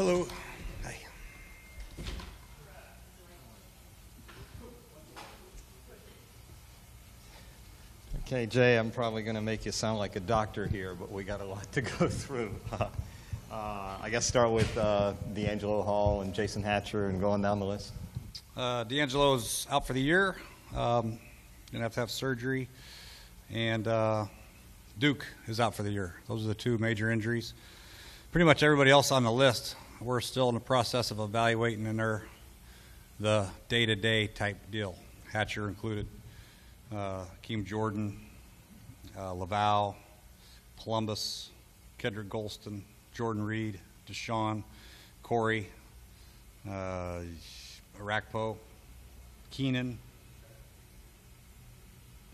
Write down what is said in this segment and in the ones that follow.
Hello. Hi. Okay, Jay, I'm probably going to make you sound like a doctor here, but we got a lot to go through. I guess start with D'Angelo Hall and Jason Hatcher and going down the list. D'Angelo's out for the year. Going to have surgery. And Duke is out for the year. Those are the two major injuries. Pretty much everybody else on the list, we're still in the process of evaluating, and they're the day-to-day type deal, Hatcher included. Keem Jordan, Laval, Columbus, Kendrick Golston, Jordan Reed, Deshaun, Corey, Arakpo, Keenan,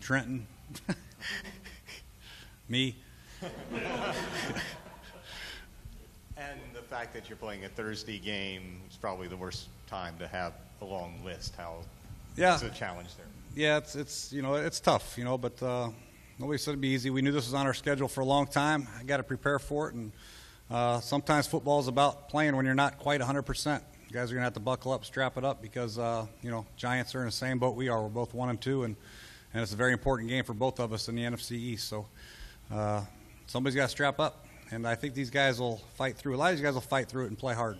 Trenton, me. And the fact that you're playing a Thursday game is probably the worst time to have a long list. It's a challenge there. Yeah, it's tough, but nobody said it'd be easy. We knew this was on our schedule for a long time. I got to prepare for it, and sometimes football is about playing when you're not quite 100%. You guys are gonna have to buckle up, strap it up, because Giants are in the same boat we are. We're both 1-2, and it's a very important game for both of us in the NFC East. So somebody's got to strap up, and I think these guys will fight through. A lot of these guys will fight through it and play hard.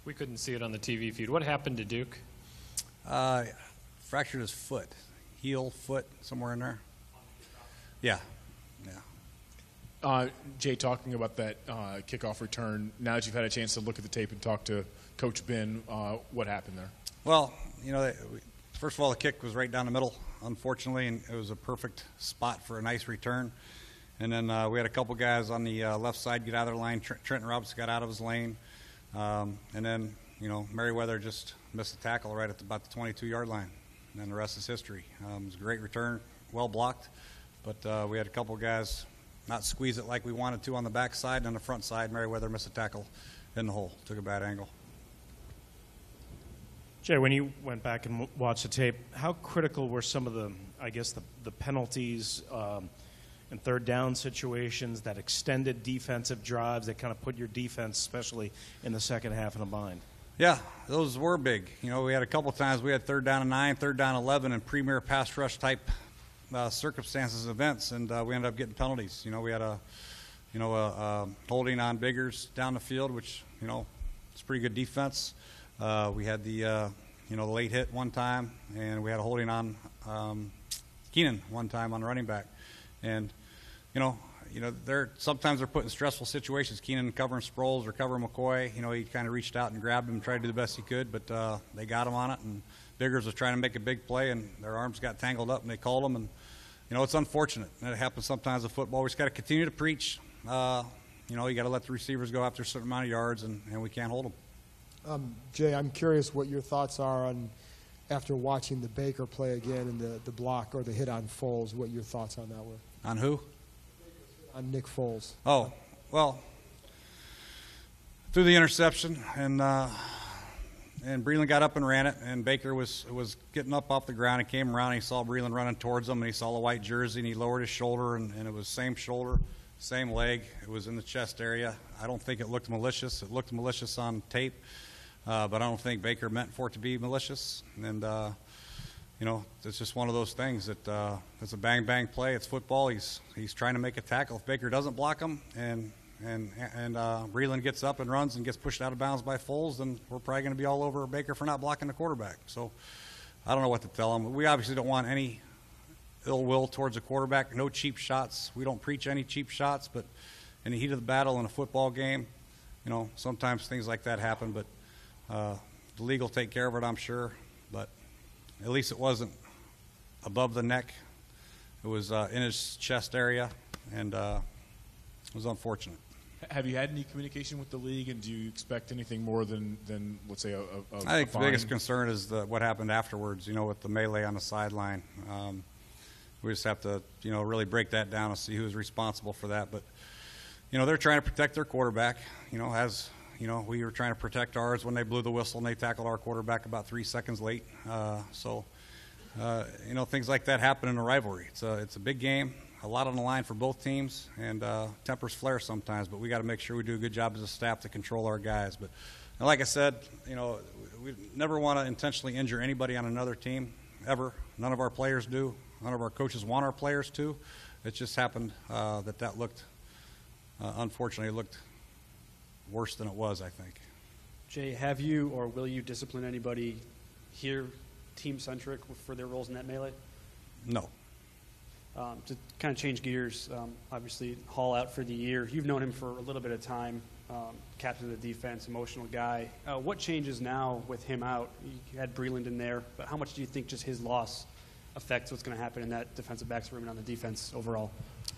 We couldn't see it on the TV feed. What happened to Duke? Fractured his foot, foot, somewhere in there. Yeah. Jay, talking about that kickoff return, now that you've had a chance to look at the tape and talk to Coach Ben, what happened there? Well, first of all, the kick was right down the middle, unfortunately, and it was a perfect spot for a nice return. And then we had a couple guys on the left side get out of their line. Trenton Robinson got out of his lane. And then, Merriweather just missed the tackle right at about the 22-yard line. And then the rest is history. It was a great return, well blocked. But we had a couple guys not squeeze it like we wanted to on the back side. And on the front side, Merriweather missed a tackle in the hole. Took a bad angle. Jay, when you went back and watched the tape, how critical were some of the penalties and third down situations, that extended defensive drives that kind of put your defense, especially in the second half, in a bind? Yeah, those were big. We had a couple times we had 3rd down and 9, 3rd down 11, and premier pass rush type circumstances, events, and we ended up getting penalties. We had a holding on Biggers down the field, which it's pretty good defense. We had the late hit one time, and we had a holding on Keenan one time on the running back. And sometimes they're put in stressful situations. Keenan covering Sproles or covering McCoy. He kind of reached out and grabbed him and tried to do the best he could, but they got him on it. And Biggers was trying to make a big play, and their arms got tangled up, and they called him. And it's unfortunate. And it happens sometimes with football. We just got to continue to preach. You got to let the receivers go after a certain amount of yards, and we can't hold them. Jay, I'm curious what your thoughts are on, after watching the Baker play again and the block or the hit on Foles, what your thoughts on that were. On who? On Nick Foles. Oh, well, through the interception, and Breland got up and ran it, and Baker was getting up off the ground and came around, and he saw Breland running towards him, and he saw the white jersey, and he lowered his shoulder, and it was same shoulder, same leg. It was in the chest area. I don't think it looked malicious. It looked malicious on tape, but I don't think Baker meant for it to be malicious. And it's just one of those things that it's a bang-bang play. It's football. He's trying to make a tackle. If Baker doesn't block him and Breland gets up and runs and gets pushed out of bounds by Foles, then we're probably going to be all over Baker for not blocking the quarterback. So I don't know what to tell him. We obviously don't want any ill will towards a quarterback. No cheap shots. We don't preach any cheap shots, but in the heat of the battle in a football game, sometimes things like that happen. But the league will take care of it, I'm sure. But at least it wasn't above the neck. It was in his chest area, and it was unfortunate. Have you had any communication with the league, and do you expect anything more than let's say, a I think fine? the biggest concern is what happened afterwards, with the melee on the sideline. We just have to, really break that down and see who's responsible for that. But, they're trying to protect their quarterback, as we were trying to protect ours when they blew the whistle and they tackled our quarterback about 3 seconds late. Things like that happen in a rivalry. It's a big game. a lot on the line for both teams, and tempers flare sometimes, but we got to make sure we do a good job as a staff to control our guys. But and like I said, we never want to intentionally injure anybody on another team, ever. None of our players do. None of our coaches want our players to. It just happened that looked, unfortunately, looked worse than it was, I think. Jay, have you or will you discipline anybody here, team-centric, for their roles in that melee? No. To kind of change gears, obviously Hall out for the year. You've known him for a little bit of time, captain of the defense, emotional guy. What changes now with him out? You had Breland in there, but how much do you think just his loss affects what's going to happen in that defensive backs room and on the defense overall?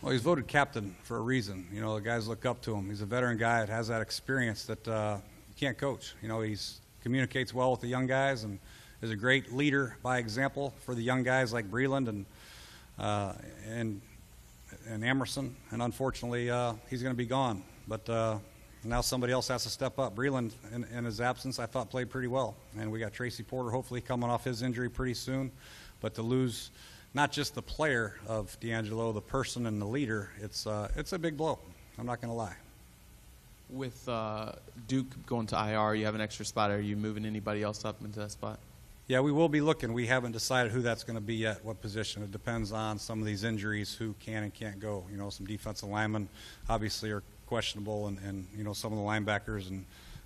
Well, he's voted captain for a reason. The guys look up to him. He's a veteran guy that has that experience that you can't coach. He communicates well with the young guys and is a great leader by example for the young guys like Breland and Emerson. And unfortunately, he's going to be gone. But now somebody else has to step up. Breland, in his absence, I thought played pretty well. And we got Tracy Porter hopefully coming off his injury pretty soon. But to lose not just the player of D'Angelo, the person and the leader, it's a big blow. I'm not going to lie. With Duke going to IR, you have an extra spot. Are you moving anybody else up into that spot? Yeah, we will be looking. We haven't decided who that's going to be yet, what position. It depends on some of these injuries, who can and can't go. Some defensive linemen obviously are questionable, and some of the linebackers and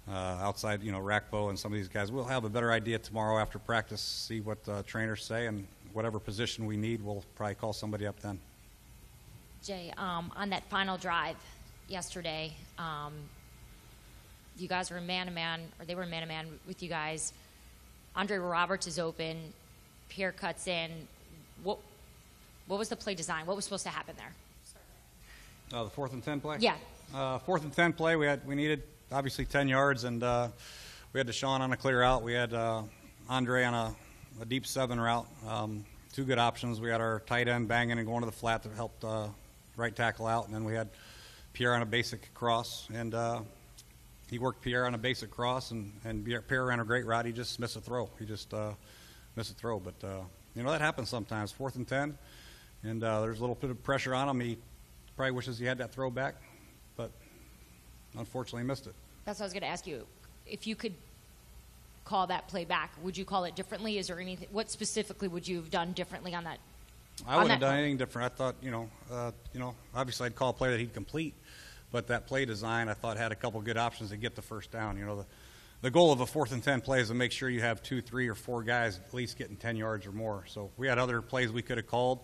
outside, Rackbo and some of these guys. We'll have a better idea tomorrow after practice, see what the trainers say, and whatever position we need, we'll probably call somebody up then. Jay, on that final drive yesterday, you guys were man-to-man, or they were man-to-man with you guys. Andre Roberts is open. Pierre cuts in. What was the play design? What was supposed to happen there? The 4th and 10 play? Yeah. 4th and 10 play, we needed obviously 10 yards, and we had Deshaun on a clear out. We had Andre on a deep 7 route. 2 good options. We had our tight end banging and going to the flat that helped right tackle out, and then we had Pierre on a basic cross, and he worked Pierre on a basic cross, and Pierre ran a great route. He just missed a throw. Missed a throw. But, that happens sometimes. 4th and 10, and there's a little bit of pressure on him. He probably wishes he had that throw back, but unfortunately missed it. That's what I was going to ask you. If you could call that play back, would you call it differently? Is there anything? What specifically would you have done differently on that? I wouldn't have done anything different. I thought, obviously I'd call a play that he'd complete. But that play design, I thought, had a couple good options to get the first down. The goal of a 4th and 10 play is to make sure you have 2, 3, or 4 guys at least getting 10 yards or more. So we had other plays we could have called.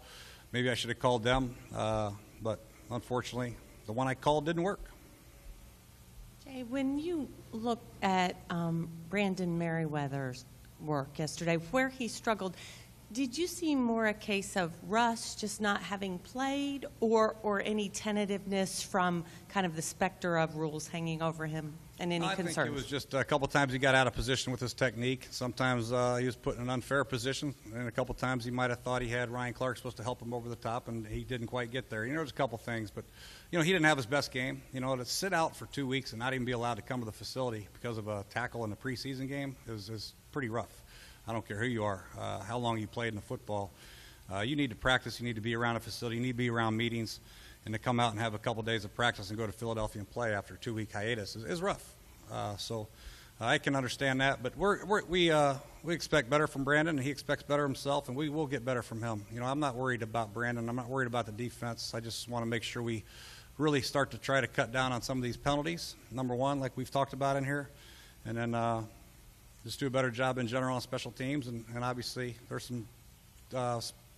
Maybe I should have called them. But unfortunately, the one I called didn't work. Jay, when you look at Brandon Merriweather's work yesterday, where he struggled, did you see more a case of rust, just not having played, or any tentativeness from kind of the specter of rules hanging over him, and any concerns? I think it was just a couple times he got out of position with his technique. Sometimes he was put in an unfair position, and a couple times he might have thought he had Ryan Clark supposed to help him over the top, and he didn't quite get there. There's a couple things, but he didn't have his best game. To sit out for 2 weeks and not even be allowed to come to the facility because of a tackle in the preseason game is pretty rough. I don't care who you are, how long you played in the football. You need to practice. You need to be around a facility. You need to be around meetings. And to come out and have a couple days of practice and go to Philadelphia and play after a 2-week hiatus is rough. So I can understand that. But we expect better from Brandon, and he expects better himself, and we will get better from him. I'm not worried about Brandon. I'm not worried about the defense. I just want to make sure we really start to try to cut down on some of these penalties, number one, like we've talked about in here. And then just do a better job in general on special teams, and obviously there's some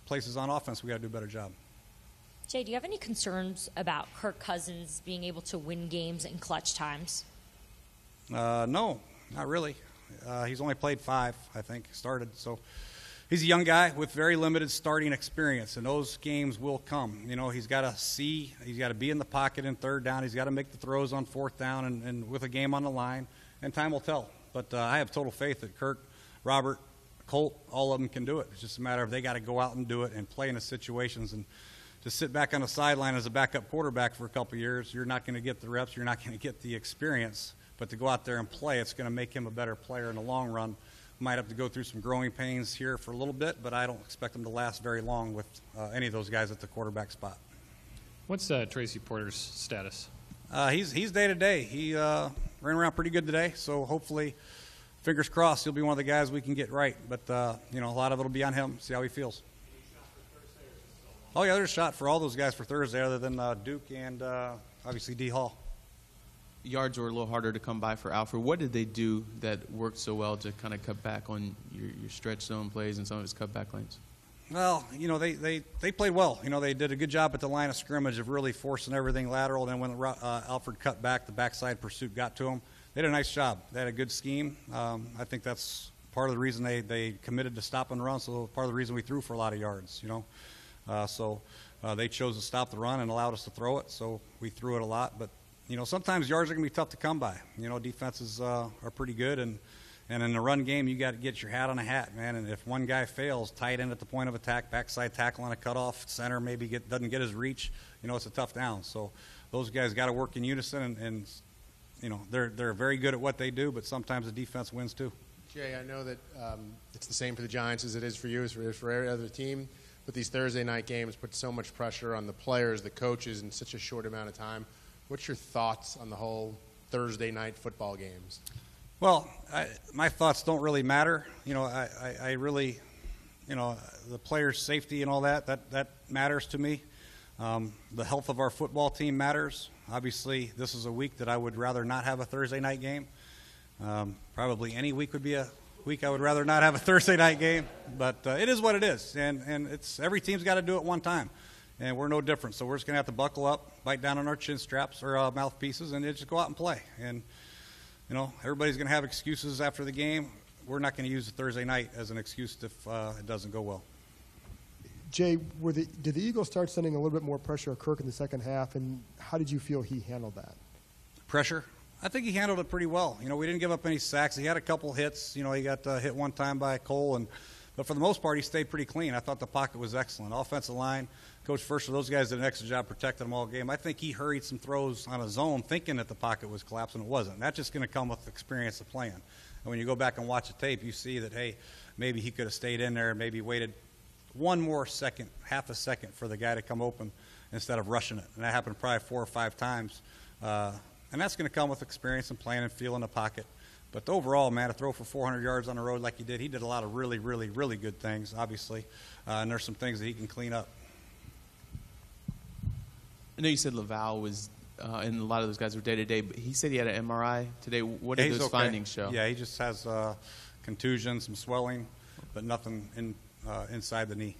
places on offense we got to do a better job. Jay, do you have any concerns about Kirk Cousins being able to win games in clutch times? No, not really. He's only played 5, I think, started. So he's a young guy with very limited starting experience, and those games will come. He's got to be in the pocket in 3rd down. He's got to make the throws on 4th down and with a game on the line, and time will tell. But I have total faith that Kirk, Robert, Colt, all of them can do it. It's just a matter of they got to go out and do it and play in the situations. And to sit back on the sideline as a backup quarterback for a couple of years, you're not going to get the reps, you're not going to get the experience. But to go out there and play, it's going to make him a better player in the long run. Might have to go through some growing pains here for a little bit, but I don't expect him to last very long with any of those guys at the quarterback spot. What's Tracy Porter's status? He's day to day. He ran around pretty good today, so hopefully, fingers crossed, he'll be one of the guys we can get right. But a lot of it'll be on him. See how he feels. Oh yeah, there's a shot for all those guys for Thursday, other than Duke and obviously D Hall. Yards were a little harder to come by for Alfred. What did they do that worked so well to kind of cut back on your stretch zone plays and some of his cutback lanes? Well, they played well. They did a good job at the line of scrimmage of really forcing everything lateral. Then when Alfred cut back, the backside pursuit got to him. They did a nice job. They had a good scheme. I think that's part of the reason they committed to stop and run, so part of the reason we threw for a lot of yards, So they chose to stop the run and allowed us to throw it, so we threw it a lot. But, sometimes yards are going to be tough to come by. Defenses are pretty good, and in the run game, you got to get your hat on a hat, man. And if one guy fails, tight end at the point of attack, backside tackle on a cutoff, center maybe doesn't get his reach, it's a tough down. So those guys got to work in unison, and they're very good at what they do, but sometimes the defense wins too. Jay, I know that it's the same for the Giants as it is for you, as it is for every other team, but these Thursday night games put so much pressure on the players, the coaches, in such a short amount of time. What's your thoughts on the whole Thursday night football games? Well, my thoughts don't really matter. I really, the players' safety and all that matters to me. The health of our football team matters. Obviously, this is a week that I would rather not have a Thursday night game. Probably any week would be a week I would rather not have a Thursday night game. But it is what it is, and it's every team's got to do it one time, and we're no different. So we're just going to have to buckle up, bite down on our chin straps or mouthpieces, and just go out and play. And everybody's going to have excuses after the game. We're not going to use the Thursday night as an excuse if it doesn't go well. Jay, did the Eagles start sending a little bit more pressure at Kirk in the second half, and how did you feel he handled that? Pressure? I think he handled it pretty well. We didn't give up any sacks. He had a couple hits. He got hit one time by Cole, but for the most part, he stayed pretty clean. I thought the pocket was excellent. Offensive line, Coach First, those guys did an excellent job protecting them all game. I think he hurried some throws on a zone thinking that the pocket was collapsing. It wasn't. That's just going to come with experience of playing. And when you go back and watch the tape, you see that, hey, maybe he could have stayed in there and maybe waited one more second, half a second for the guy to come open instead of rushing it. And that happened probably 4 or 5 times. And that's going to come with experience and playing and feeling the pocket. But overall, man, to throw for 400 yards on the road like he did a lot of really, really, really good things, obviously. And there's some things that he can clean up. I know you said Laval was, and a lot of those guys were day-to-day, but he said he had an MRI today. What did those findings show? Yeah, he just has contusion, some swelling, but nothing inside the knee.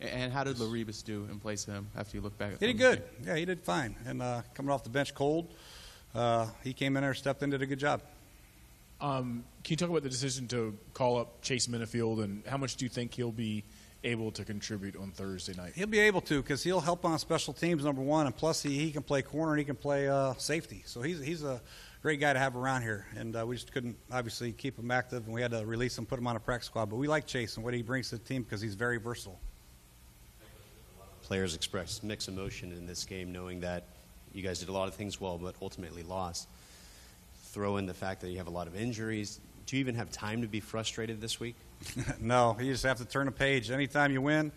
And how did Laribas do in place of him after you look back at He did good. Yeah, he did fine. And coming off the bench cold, he came in there, stepped in, did a good job. Can you talk about the decision to call up Chase Minifield, and how much do you think he'll be able to contribute on Thursday night? He'll be able to, because he'll help on special teams, number one, and plus he can play corner and he can play safety. So he's a great guy to have around here, and we just couldn't obviously keep him active, and we had to release him, put him on a practice squad. But we like Chase and what he brings to the team because he's very versatile. Players expressed mixed emotion in this game, knowing that you guys did a lot of things well, but ultimately lost. Throw in the fact that you have a lot of injuries. Do you even have time to be frustrated this week? No, you just have to turn a page. Anytime you win,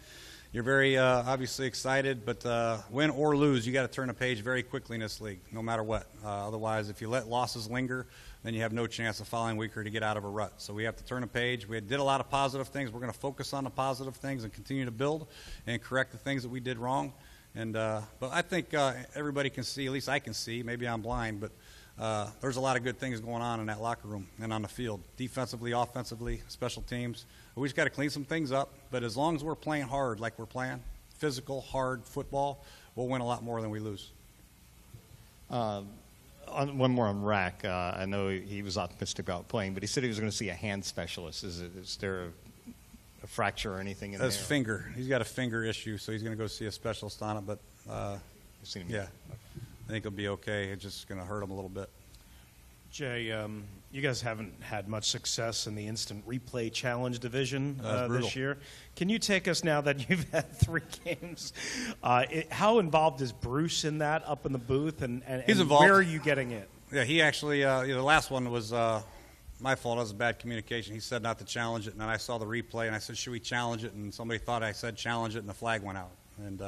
you're very obviously excited, but win or lose, you got to turn a page very quickly in this league, no matter what. Otherwise, if you let losses linger, then you have no chance the following week or to get out of a rut. So we have to turn a page. We did a lot of positive things. We're going to focus on the positive things and continue to build and correct the things that we did wrong. And but I think everybody can see, at least I can see, maybe I'm blind, but there's a lot of good things going on in that locker room and on the field, defensively, offensively, special teams. We just got to clean some things up. But as long as we're playing hard like we're playing, physical, hard football, we'll win a lot more than we lose. One more on Rack. I know he was optimistic about playing, but he said he was going to see a hand specialist. Is there a fracture or anything in there? His finger. He's got a finger issue, so he's going to go see a specialist on it. But, yeah, I think he'll be okay. It's just going to hurt him a little bit. Jay, you guys haven't had much success in the instant replay challenge division this year. Can you take us, now that you've had 3 games, how involved is Bruce in that up in the booth, and He's involved. Where are you getting it? Yeah, he actually, the last one was my fault. It was bad communication. He said not to challenge it, and then I saw the replay, and I said, should we challenge it? And somebody thought I said challenge it, and the flag went out. And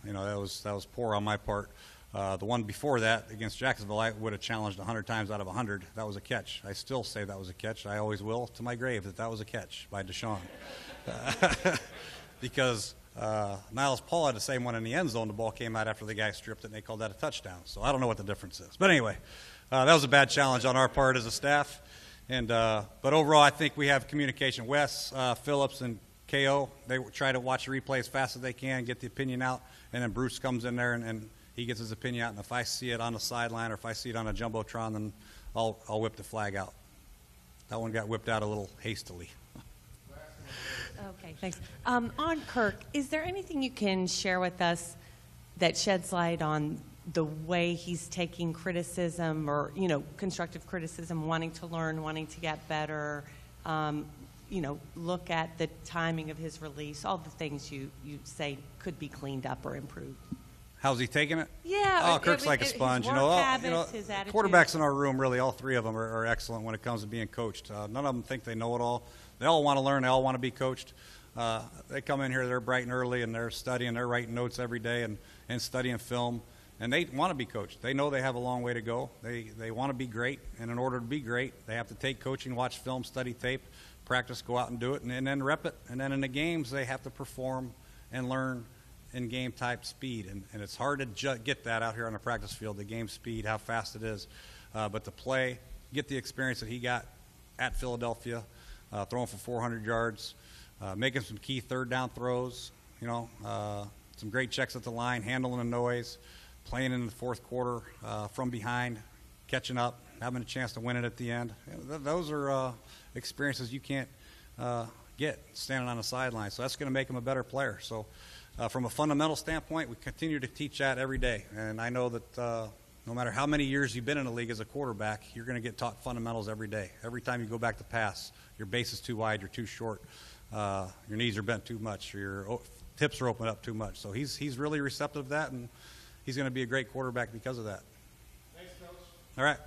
You know, that was poor on my part. The one before that against Jacksonville, I would have challenged 100 times out of 100. That was a catch. I still say that was a catch. I always will to my grave that was a catch by Deshaun. Because Niles Paul had the same one in the end zone. The ball came out after the guy stripped it, and they called that a touchdown. So I don't know what the difference is. But anyway, that was a bad challenge on our part as a staff. But overall, I think we have communication. Wes, Phillips, and KO, they try to watch the replay as fast as they can, get the opinion out, and then Bruce comes in there and he gets his opinion out. And if I see it on the sideline or if I see it on a jumbotron, then I'll whip the flag out. That one got whipped out a little hastily. Okay, thanks. On Kirk, is there anything you can share with us that sheds light on the way he's taking criticism or, you know, constructive criticism, wanting to learn, wanting to get better, you know, look at the timing of his release, all the things you say could be cleaned up or improved? How's he taking it? Yeah. Oh, Kirk's like a sponge. His You know, work habits, his attitude. Quarterbacks in our room, really, all three of them are excellent when it comes to being coached. None of them think they know it all. They all want to learn. They all want to be coached. They come in here, they're bright and early, and they're studying. They're writing notes every day and studying film. And they want to be coached. They know they have a long way to go. They want to be great. And in order to be great, they have to take coaching, watch film, study tape, practice, go out and do it, and then rep it. And then in the games, they have to perform and learn in game type speed. And it's hard to get that out here on the practice field, the game speed, how fast it is. But to play, get the experience that he got at Philadelphia, throwing for 400 yards, making some key third down throws, you know, some great checks at the line, handling the noise, playing in the fourth quarter from behind, catching up, having a chance to win it at the end. Those are experiences you can't get standing on the sideline. So that's going to make him a better player. So from a fundamental standpoint, we continue to teach that every day. And I know that no matter how many years you've been in the league as a quarterback, you're going to get taught fundamentals every day. Every time you go back to pass, your base is too wide, you're too short, your knees are bent too much, your hips are opened up too much. So he's really receptive to that, and he's going to be a great quarterback because of that. Thanks, Coach. All right.